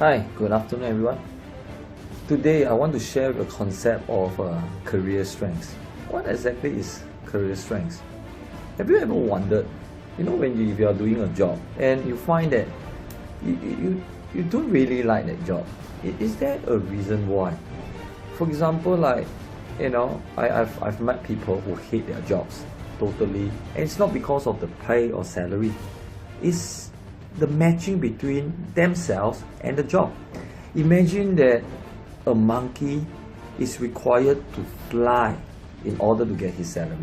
Hi, good afternoon everyone. Today I want to share the concept of career strengths. What exactly is career strengths? Have you ever wondered, when if you are doing a job and you find that you don't really like that job, is there a reason why? For example, I've met people who hate their jobs totally, and it's not because of the pay or salary. It's the matching between themselves and the job. Imagine that a monkey is required to fly in order to get his salary,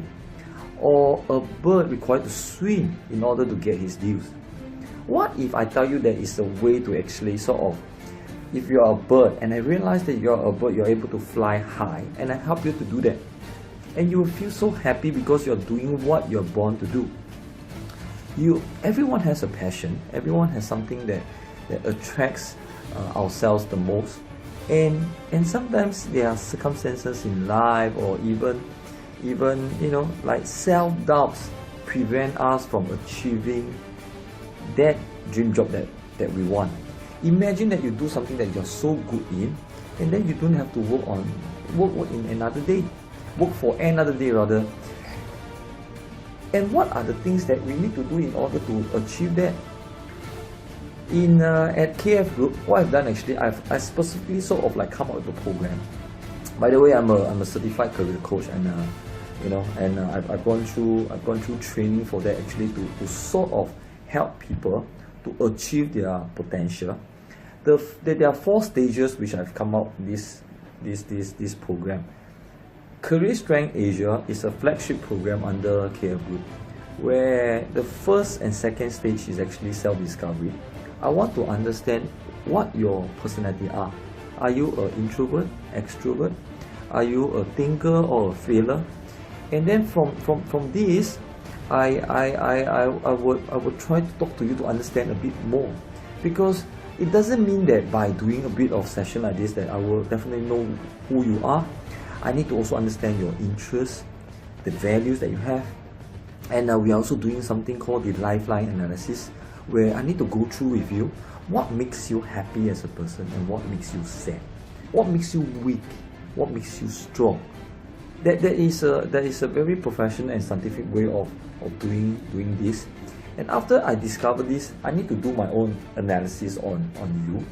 or a bird required to swim in order to get his dues. What if I tell you that it's a way to actually if you're a bird and I realize that you're a bird, you're able to fly high, and I help you to do that, and you will feel so happy because you're doing what you're born to do. Everyone has a passion. Everyone has something that attracts ourselves the most, and sometimes there are circumstances in life, or even self-doubts prevent us from achieving that dream job that we want. Imagine that you do something that you're so good in, and then you don't have to work in another day, work for another day rather. And what are the things that we need to do in order to achieve that? At KF Group, what I've done actually, I specifically come up with a program. By the way, I'm a certified career coach, and I've gone through training for that actually to sort of help people to achieve their potential. There are 4 stages which I've come up with this program. Career Strength Asia is a flagship program under KF Group, where the first and second stage is actually self-discovery. I want to understand what your personality are. Are you an introvert, extrovert? Are you a thinker or a feeler? And then from this, I would try to talk to you to understand a bit more, because it doesn't mean that by doing a bit of session like this that I will definitely know who you are. I need to also understand your interests, the values that you have, and we are also doing something called the lifeline analysis, where I need to go through with you what makes you happy as a person and what makes you sad, what makes you weak, what makes you strong. That is a very professional and scientific way of doing this. And after I discover this, I need to do my own analysis on you.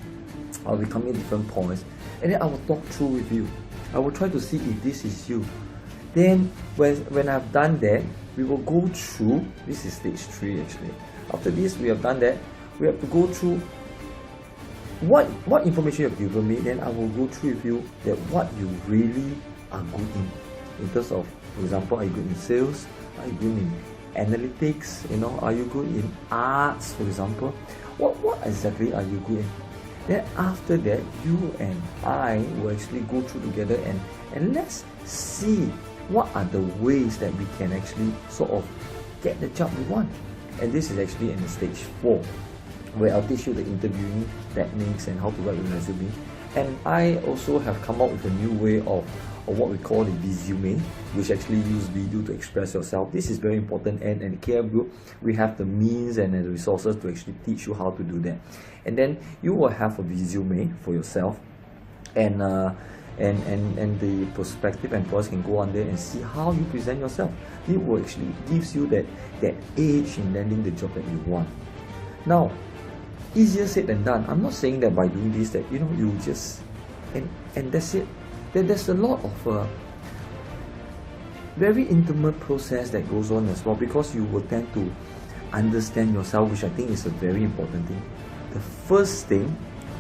I'll be coming at different points, and then I will talk through with you. I will try to see if this is you. Then when I've done that, we will go through, this is stage 3 actually. After this, we have done that, we have to go through what information you have given me. Then I will go through with you that what you really are good in terms of, for example, are you good in sales? Are you good in analytics? Are you good in arts, for example? What exactly are you good in? Then after that, you and I will actually go through together and let's see what are the ways that we can actually get the job we want. And this is actually in stage 4, where I'll teach you the interviewing techniques and how to write your resume. And I also have come up with a new way of what we call the resume, which actually use video to express yourself. This is very important, and in KF Group, we have the means and the resources to actually teach you how to do that. And then you will have a resume for yourself, and the prospective employers can go on there and see how you present yourself. It will actually gives you that edge in landing the job that you want. Now, easier said than done. I'm not saying that by doing this that you just and that's it. There's a lot of very intimate process that goes on as well, because you will tend to understand yourself, which I think is a very important thing. The first thing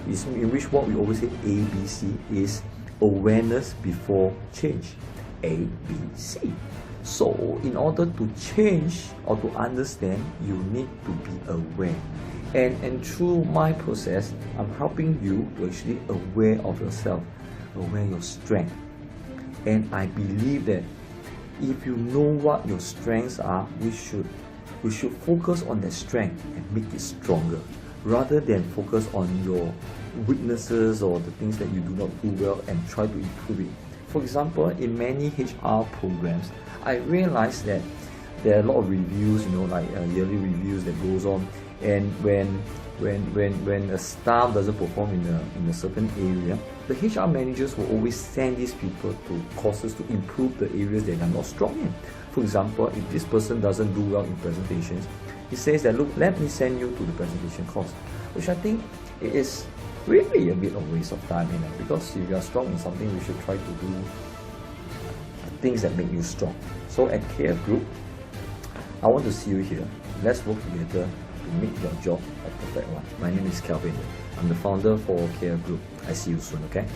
is, in which what we always say ABC, is awareness before change. ABC. So in order to change or to understand, you need to be aware. And through my process, I'm helping you to actually aware of yourself, aware your strength. And I believe that if you know what your strengths are, we should focus on that strength and make it stronger, rather than focus on your weaknesses or the things that you do not do well and try to improve it. For example, in many HR programs, I realized that there are a lot of reviews, yearly reviews that goes on, And when a staff doesn't perform in a certain area, the HR managers will always send these people to courses to improve the areas that they're not strong in. For example, if this person doesn't do well in presentations, he says that, look, let me send you to the presentation course, which I think is really a bit of waste of time, because if you are strong in something, you should try to do things that make you strong. So at KF Group, I want to see you here. Let's work together to make your job a perfect one. My name is Kelvin. I'm the founder for KF Group. I see you soon, okay?